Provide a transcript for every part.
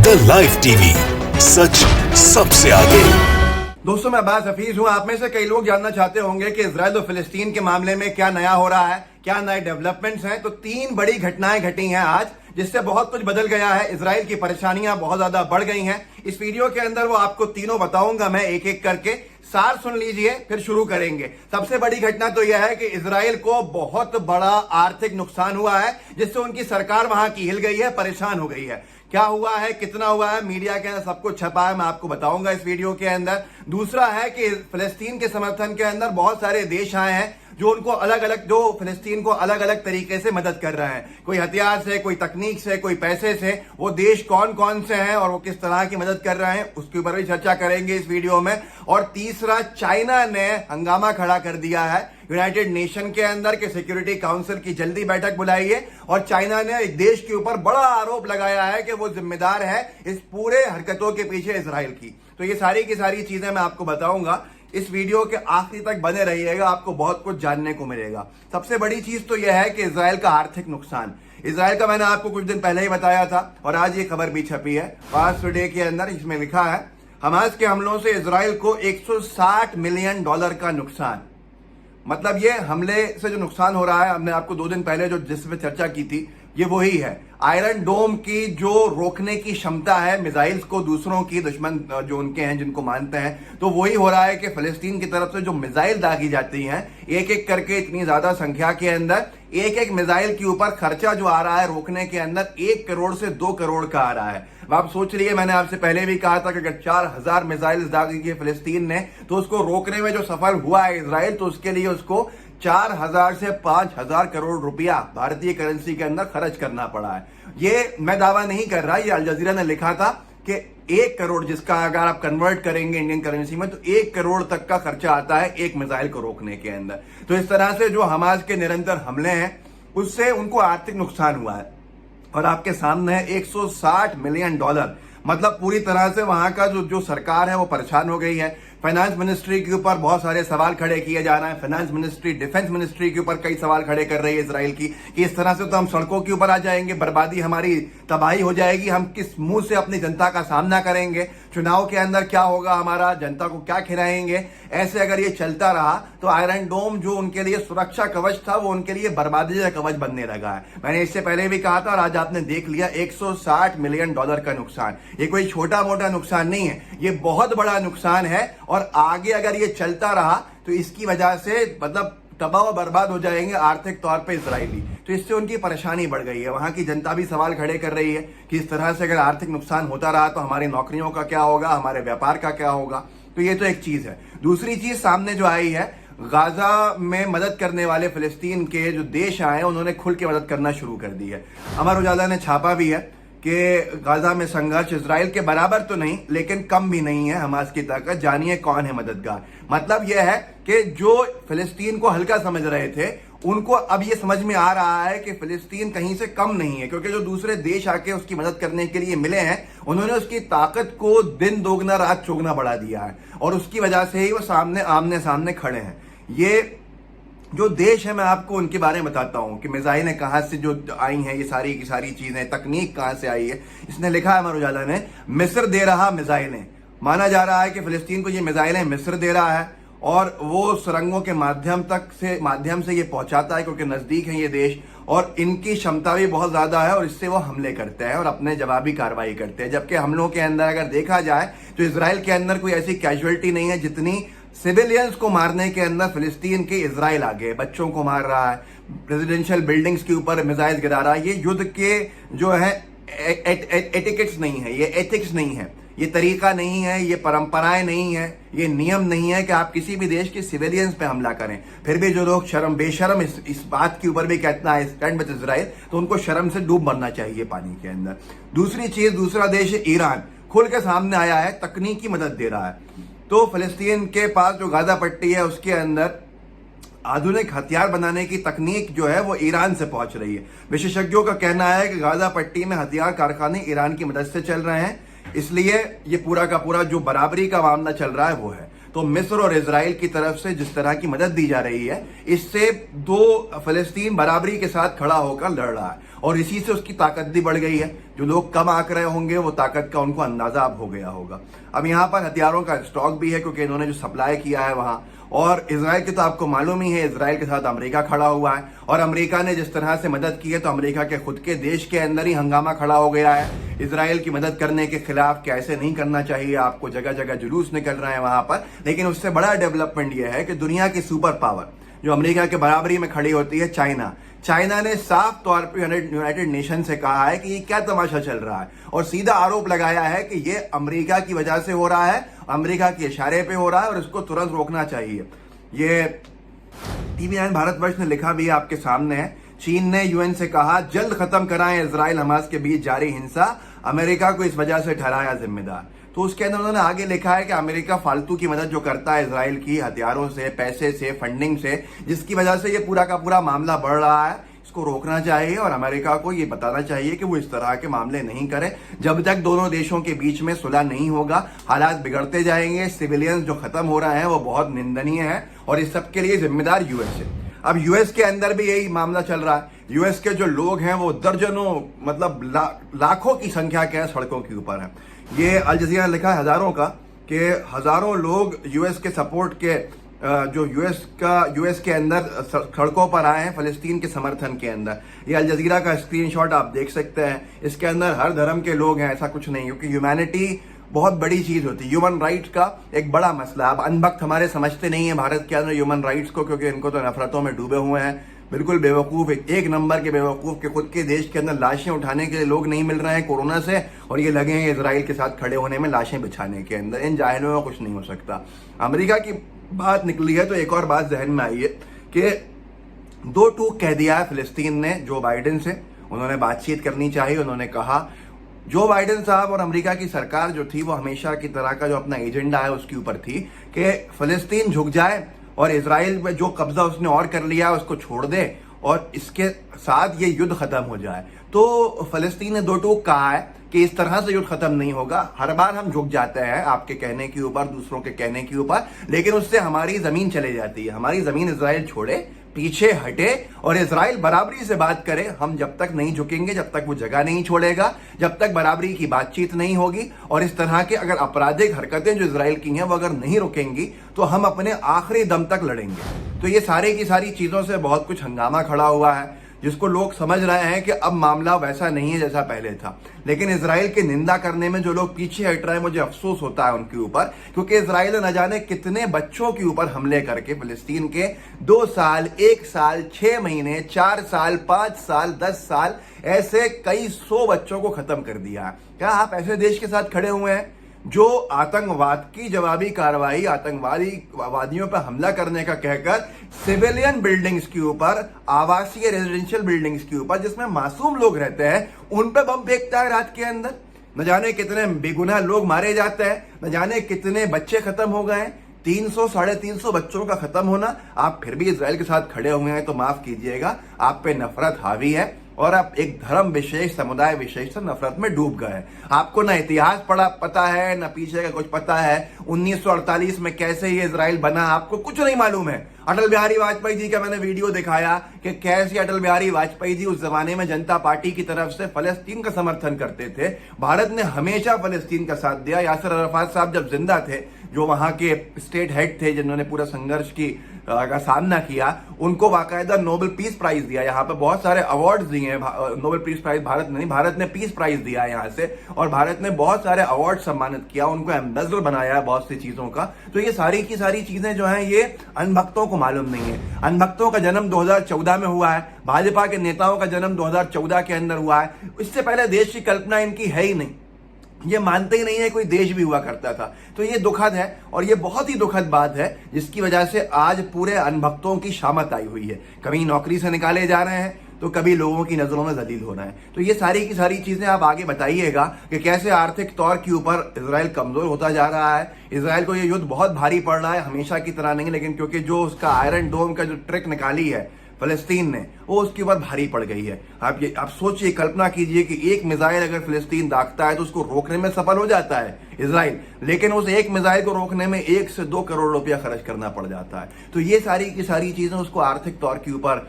The live TV, सच सबसे आगे। दोस्तों, मैं अब्बास हफीज हूं। आप में से कई लोग जानना चाहते होंगे कि इजराइल और फिलिस्तीन के मामले में क्या नया हो रहा है, क्या नए डेवलपमेंट्स हैं। तो 3 बड़ी घटनाएं घटी हैं आज, जिससे बहुत कुछ बदल गया है। इजराइल की परेशानियां बहुत ज्यादा बढ़ गई हैं। इस वीडियो के अंदर वो आपको तीनों बताऊंगा मैं, एक एक करके। सार सुन लीजिए, फिर शुरू करेंगे। सबसे बड़ी घटना तो यह है कि इजराइल को बहुत बड़ा आर्थिक नुकसान हुआ है, जिससे उनकी सरकार वहां की हिल गई है, परेशान हो गई है। क्या हुआ है, कितना हुआ है, मीडिया के अंदर सब कुछ छपा है, मैं आपको बताऊंगा इस वीडियो के अंदर। दूसरा है कि फिलिस्तीन के समर्थन के अंदर बहुत सारे देश आए हैं जो उनको जो फिलिस्तीन को अलग अलग तरीके से मदद कर रहे हैं। कोई हथियार से, कोई तकनीक से, कोई पैसे से। वो देश कौन कौन से हैं और वो किस तरह की मदद कर रहे हैं, उसके ऊपर भी चर्चा करेंगे इस वीडियो में। और तीसरा, चाइना ने हंगामा खड़ा कर दिया है यूनाइटेड नेशन के अंदर के सिक्योरिटी काउंसिल की जल्दी बैठक बुलाई है, और चाइना ने एक देश के ऊपर बड़ा आरोप लगाया है कि वो जिम्मेदार है इस पूरे हरकतों के पीछे इजराइल की। तो ये सारी की सारी चीजें मैं आपको बताऊंगा। इस वीडियो के आखिरी तक बने रहिएगा, आपको बहुत कुछ जानने को मिलेगा। सबसे बड़ी चीज तो यह है कि इजराइल का आर्थिक नुकसान। इजराइल का मैंने आपको कुछ दिन पहले ही बताया था, और आज ये खबर भी छपी है फास्ट टुडे के अंदर। इसमें लिखा है, हमास के हमलों से इजराइल को $160 मिलियन का नुकसान। मतलब ये हमले से जो नुकसान हो रहा है, हमने आपको 2 दिन पहले जिस पे चर्चा की थी, ये वही है। आयरन डोम की जो रोकने की क्षमता है मिसाइल्स को, दूसरों की, दुश्मन जो उनके हैं जिनको मानते हैं, तो वही हो रहा है कि फिलिस्तीन की तरफ से जो मिसाइल दागी जाती हैं एक एक करके, इतनी ज्यादा संख्या के अंदर, एक एक मिसाइल के ऊपर खर्चा जो आ रहा है रोकने के अंदर 1 करोड़ से 2 करोड़ का आ रहा है। अब आप सोच रही है, मैंने आपसे पहले भी कहा था कि अगर 4000 मिसाइल दागी की फिलिस्तीन ने, तो उसको रोकने में जो सफल हुआ है इजराइल, तो उसके लिए उसको 4000 से 5000 करोड़ रुपया भारतीय करेंसी के अंदर खर्च करना पड़ा है। ये मैं दावा नहीं कर रहा, ये अल जजीरा ने लिखा था कि 1 करोड़, जिसका अगर आप कन्वर्ट करेंगे इंडियन करेंसी में, तो 1 करोड़ तक का खर्चा आता है एक मिसाइल को रोकने के अंदर। तो इस तरह से जो हमास के निरंतर हमले हैं, उससे उनको आर्थिक नुकसान हुआ है। और आपके सामने है $160 मिलियन। मतलब पूरी तरह से वहां का जो सरकार है वो परेशान हो गई है। फाइनेंस मिनिस्ट्री के ऊपर बहुत सारे सवाल खड़े किए जा रहे हैं। फाइनेंस मिनिस्ट्री, डिफेंस मिनिस्ट्री के ऊपर कई सवाल खड़े कर रही है इजराइल की, कि इस तरह से तो हम सड़कों के ऊपर आ जाएंगे, बर्बादी, हमारी तबाही हो जाएगी, हम किस मुंह से अपनी जनता का सामना करेंगे, चुनाव के अंदर क्या होगा, हमारा जनता को क्या खिलाएंगे। ऐसे अगर ये चलता रहा तो आयरन डोम जो उनके लिए सुरक्षा कवच था, वो उनके लिए बर्बादी का कवच बनने लगा है। मैंने इससे पहले भी कहा था, और आज आपने देख लिया, $160 मिलियन का नुकसान। ये कोई छोटा मोटा नुकसान नहीं है, ये बहुत बड़ा नुकसान है। और आगे अगर ये चलता रहा तो इसकी वजह से मतलब तबाह और बर्बाद हो जाएंगे आर्थिक तौर पे इजरायली। तो इससे उनकी परेशानी बढ़ गई है। वहां की जनता भी सवाल खड़े कर रही है कि इस तरह से अगर आर्थिक नुकसान होता रहा तो हमारी नौकरियों का क्या होगा, हमारे व्यापार का क्या होगा। तो ये तो एक चीज है। दूसरी चीज सामने जो आई है, गाजा में मदद करने वाले फिलिस्तीन के जो देश आए, उन्होंने खुल के मदद करना शुरू कर दी है। अमर उजाला ने छापा भी है कि गाजा में संघर्ष इजराइल के बराबर तो नहीं, लेकिन कम भी नहीं है हमास की ताकत। जानिए कौन है मददगार। मतलब यह है कि जो फिलिस्तीन को हल्का समझ रहे थे, उनको अब यह समझ में आ रहा है कि फिलिस्तीन कहीं से कम नहीं है, क्योंकि जो दूसरे देश आके उसकी मदद करने के लिए मिले हैं, उन्होंने उसकी ताकत को दिन दोगुना रात चौगुना बढ़ा दिया है, और उसकी वजह से ही वो आमने सामने खड़े हैं। ये जो देश है, मैं आपको उनके बारे में बताता हूं कि मिसाइलें कहां से जो आई हैं, ये सारी की सारी चीजें, तकनीक कहां से आई है। इसने लिखा है अमर उजाला ने, मिस्र दे रहा मिसाइलें। माना जा रहा है कि फिलिस्तीन को ये मिसाइलें मिस्र दे रहा है, और वो सुरंगों के माध्यम से ये पहुंचाता है, क्योंकि नजदीक है ये देश, और इनकी क्षमता भी बहुत ज्यादा है, और इससे वो हमले करते हैं और अपने जवाबी कार्रवाई करते हैं। जबकि हमलों के अंदर अगर देखा जाए तो इजराइल के अंदर कोई ऐसी कैजुअलिटी नहीं है जितनी सिविलियंस को मारने के अंदर फिलिस्तीन के इजराइल आगे। बच्चों को मार रहा है, रेजिडेंशियल बिल्डिंग्स के ऊपर मिसाइल गिरा रहा है। ये युद्ध के जो है एटिकेट्स नहीं है, ये एथिक्स नहीं है, ये तरीका नहीं है, ये परंपराएं नहीं है, ये नियम नहीं है कि आप किसी भी देश के सिविलियंस पे हमला करें। फिर भी जो लोग बेशरम इस बात के ऊपर भी कहना है स्टैंड विद इजराइल, तो उनको शर्म से डूब मरना चाहिए पानी के अंदर। दूसरी चीज, दूसरा देश है ईरान, खुल के सामने आया है, तकनीकी मदद दे रहा है। तो फिलिस्तीन के पास जो गाजा पट्टी है, उसके अंदर आधुनिक हथियार बनाने की तकनीक जो है वो ईरान से पहुंच रही है। विशेषज्ञों का कहना है कि गाजा पट्टी में हथियार कारखाने ईरान की मदद से चल रहे हैं, इसलिए ये पूरा का पूरा जो बराबरी का मामला चल रहा है वो है। तो तो मिस्र और इजराइल की तरफ से जिस तरह की मदद दी जा रही है, इससे फिलिस्तीन बराबरी के साथ खड़ा होकर लड़ रहा है और इसी से उसकी ताकत भी बढ़ गई है। जो लोग कम आंक रहे होंगे वो ताकत का उनको अंदाजा अब हो गया होगा। अब यहाँ पर हथियारों का स्टॉक भी है क्योंकि इन्होंने जो सप्लाई किया है वहां, और इजराइल की तो आपको मालूम ही है, इजराइल के साथ अमेरिका खड़ा हुआ है और अमेरिका ने जिस तरह से मदद की है तो अमेरिका के खुद के देश के अंदर ही हंगामा खड़ा हो गया है। इजराइल की मदद करने के खिलाफ कि ऐसे नहीं करना चाहिए, आपको जगह जगह जुलूस निकल रहे हैं वहां पर। लेकिन उससे बड़ा डेवलपमेंट यह है कि दुनिया की सुपर पावर जो अमेरिका के बराबरी में खड़ी होती है, चाइना ने साफ तौर पर यूनाइटेड नेशन से कहा है कि ये क्या तमाशा चल रहा है और सीधा आरोप लगाया है कि ये अमेरिका की वजह से हो रहा है, अमेरिका के इशारे पे हो रहा है और इसको तुरंत रोकना चाहिए। ये TV9 भारतवर्ष ने लिखा भी आपके सामने है। चीन ने यूएन से कहा जल्द खत्म कराएं इजराइल हमास के बीच जारी हिंसा, अमेरिका को इस वजह से ठहराया जिम्मेदार। तो उसके अंदर उन्होंने आगे लिखा है कि अमेरिका फालतू की मदद जो करता है इजराइल की हथियारों से, पैसे से, फंडिंग से, जिसकी वजह से ये पूरा का पूरा मामला बढ़ रहा है, इसको रोकना चाहिए और अमेरिका को ये बताना चाहिए कि वो इस तरह के मामले नहीं करे। जब तक दोनों देशों के बीच में सुलह नहीं होगा हालात बिगड़ते जाएंगे। सिविलियंस जो खत्म हो रहे हैं वो बहुत निंदनीय है और इस सब के लिए जिम्मेदार यूएस है। अब यूएस के अंदर भी यही मामला चल रहा है। यूएस के जो लोग हैं वो दर्जनों मतलब लाखों की संख्या के सड़कों के ऊपर है। ये अल जजीरा ने लिखा है हजारों का कि हजारों लोग यूएस के सपोर्ट के जो यूएस के अंदर सड़कों पर आए हैं फिलिस्तीन के समर्थन के अंदर। ये अल जजीरा का स्क्रीनशॉट आप देख सकते हैं। इसके अंदर हर धर्म के लोग हैं, ऐसा कुछ नहीं, क्योंकि ह्यूमैनिटी बहुत बड़ी चीज होती है। ह्यूमन राइट्स का एक बड़ा मसला। अब अनभक्त हमारे समझते नहीं है भारत के अंदर ह्यूमन राइट्स को, क्योंकि इनको तो नफरतों में डूबे हुए हैं। बिल्कुल बेवकूफ, एक नंबर के बेवकूफ के खुद के देश के अंदर लाशें उठाने के लिए लोग नहीं मिल रहे हैं कोरोना से, और ये लगे हैं इजराइल के साथ खड़े होने में लाशें बिछाने के अंदर। इन जाहिलों में कुछ नहीं हो सकता। अमेरिका की बात निकली है तो एक और बात जहन में आई है कि दो टूक कह दिया है फिलिस्तीन ने जो बाइडेन से। उन्होंने बातचीत करनी चाहिए। उन्होंने कहा जो बाइडेन साहब और अमेरिका की सरकार जो थी वो हमेशा की तरह का जो अपना एजेंडा है उसके ऊपर थी कि फिलिस्तीन झुक जाए और इजराइल में जो कब्जा उसने और कर लिया उसको छोड़ दे और इसके साथ ये युद्ध खत्म हो जाए। तो फिलिस्तीन ने दो टूक कहा है कि इस तरह से युद्ध खत्म नहीं होगा। हर बार हम झुक जाते हैं आपके कहने के ऊपर, दूसरों के कहने के ऊपर, लेकिन उससे हमारी जमीन चले जाती है। हमारी जमीन इजराइल छोड़े, पीछे हटे और इजराइल बराबरी से बात करे। हम जब तक नहीं झुकेंगे, जब तक वो जगह नहीं छोड़ेगा, जब तक बराबरी की बातचीत नहीं होगी और इस तरह के अगर आपराधिक हरकतें जो इजराइल की हैं वो अगर नहीं रुकेंगी तो हम अपने आखिरी दम तक लड़ेंगे। तो ये सारी की सारी चीजों से बहुत कुछ हंगामा खड़ा हुआ है, जिसको लोग समझ रहे हैं कि अब मामला वैसा नहीं है जैसा पहले था। लेकिन इजराइल की निंदा करने में जो लोग पीछे हट रहे हैं, मुझे अफसोस होता है उनके ऊपर, क्योंकि इजराइल ने न जाने कितने बच्चों के ऊपर हमले करके फिलिस्तीन के 2 साल, 1 साल, 6 महीने, 4 साल, 5 साल, 10 साल, ऐसे कई 100 बच्चों को खत्म कर दिया है। क्या आप ऐसे देश के साथ खड़े हुए हैं जो आतंकवाद की जवाबी कार्रवाई, आतंकवादियों पर हमला करने का कहकर सिविलियन बिल्डिंग्स के ऊपर, आवासीय रेजिडेंशियल बिल्डिंग्स के ऊपर जिसमें मासूम लोग रहते हैं, उन पर बम फेंकता है रात के अंदर? न जाने कितने बेगुनाह लोग मारे जाते हैं, न जाने कितने बच्चे खत्म हो गए। 300, 350 बच्चों का खत्म होना। आप फिर भी इजराइल के साथ खड़े हुए हैं तो माफ कीजिएगा, आप पे नफरत हावी है और आप एक धर्म विशेष, समुदाय विशेष से नफरत में डूब गए। आपको ना इतिहास पता है, ना पीछे का कुछ पता है। 1948 में कैसे ये इजराइल बना आपको कुछ नहीं मालूम है। अटल बिहारी वाजपेयी जी का मैंने वीडियो दिखाया कि कैसे अटल बिहारी वाजपेयी जी उस जमाने में जनता पार्टी की तरफ से फलस्तीन का समर्थन करते थे। भारत ने हमेशा फलस्तीन का साथ दिया। यासिर अराफात साहब जब जिंदा थे, जो वहां के स्टेट हेड थे जिन्होंने पूरा संघर्ष का सामना किया, उनको बाकायदा नोबेल पीस प्राइज दिया। यहाँ पे बहुत सारे अवार्ड दिए हैं। नोबेल पीस प्राइज भारत ने पीस प्राइज दिया है यहाँ से, और भारत ने बहुत सारे अवार्ड सम्मानित किया, उनको एम्बेसडर बनाया है बहुत सी चीजों का। तो ये सारी की सारी चीजें जो हैं ये अनभक्तों को मालूम नहीं है। अनभक्तों का जन्म 2014 में हुआ है, भाजपा के नेताओं का जन्म 2014 के अंदर हुआ है। इससे पहले देश की कल्पना इनकी है ही नहीं। ये मानते ही नहीं है कोई देश भी हुआ करता था। तो ये दुखद है और ये बहुत ही दुखद बात है, जिसकी वजह से आज पूरे अनभक्तों की शामत आई हुई है। कभी नौकरी से निकाले जा रहे हैं तो कभी लोगों की नजरों में जलील हो रहे हैं। तो ये सारी की सारी चीजें आप आगे बताइएगा कि कैसे आर्थिक तौर के ऊपर इजराइल कमजोर होता जा रहा है। इजराइल को ये युद्ध बहुत भारी पड़ रहा है, हमेशा की तरह नहीं, लेकिन क्योंकि जो उसका आयरन डोम का जो ट्रिक निकाली है फिलिस्तीन ने, वो उसके ऊपर भारी पड़ गई है। आप सोचिए, कल्पना कीजिए कि एक मिसाइल अगर फिलिस्तीन दागता है तो उसको रोकने में सफल हो जाता है इजराइल, लेकिन उस एक मिसाइल को रोकने में 1 से 2 करोड़ रुपया खर्च करना पड़ जाता है। तो ये सारी की सारी चीजें उसको आर्थिक तौर के ऊपर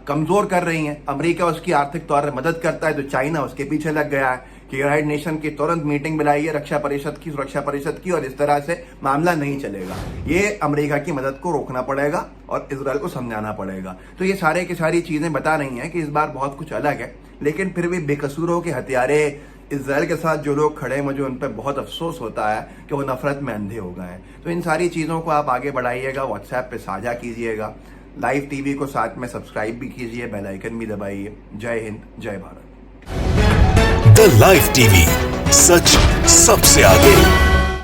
कमजोर कर रही हैं। अमेरिका उसकी आर्थिक तौर पर मदद करता है तो चाइना उसके पीछे लग गया है कि यूनाइटेड नेशन की तुरंत मीटिंग बुलाई है रक्षा परिषद की, सुरक्षा परिषद की, और इस तरह से मामला नहीं चलेगा। ये अमेरिका की मदद को रोकना पड़ेगा और इजराइल को समझाना पड़ेगा। तो ये सारे की सारी चीजें बता रही हैं कि इस बार बहुत कुछ अलग है, लेकिन फिर भी बेकसूरों के हत्यारे इजराइल के साथ जो लोग खड़े हैं, मुझे उन पर बहुत अफसोस होता है कि वो नफरत में अंधे हो गए हैं। तो इन सारी चीजों को आप आगे बढ़ाइएगा, व्हाट्सएप पे साझा कीजिएगा, लाइव टीवी को साथ में सब्सक्राइब भी कीजिए, बेल आइकन भी दबाइए। जय हिंद, जय भारत। द लाइव टीवी, सच सबसे आगे।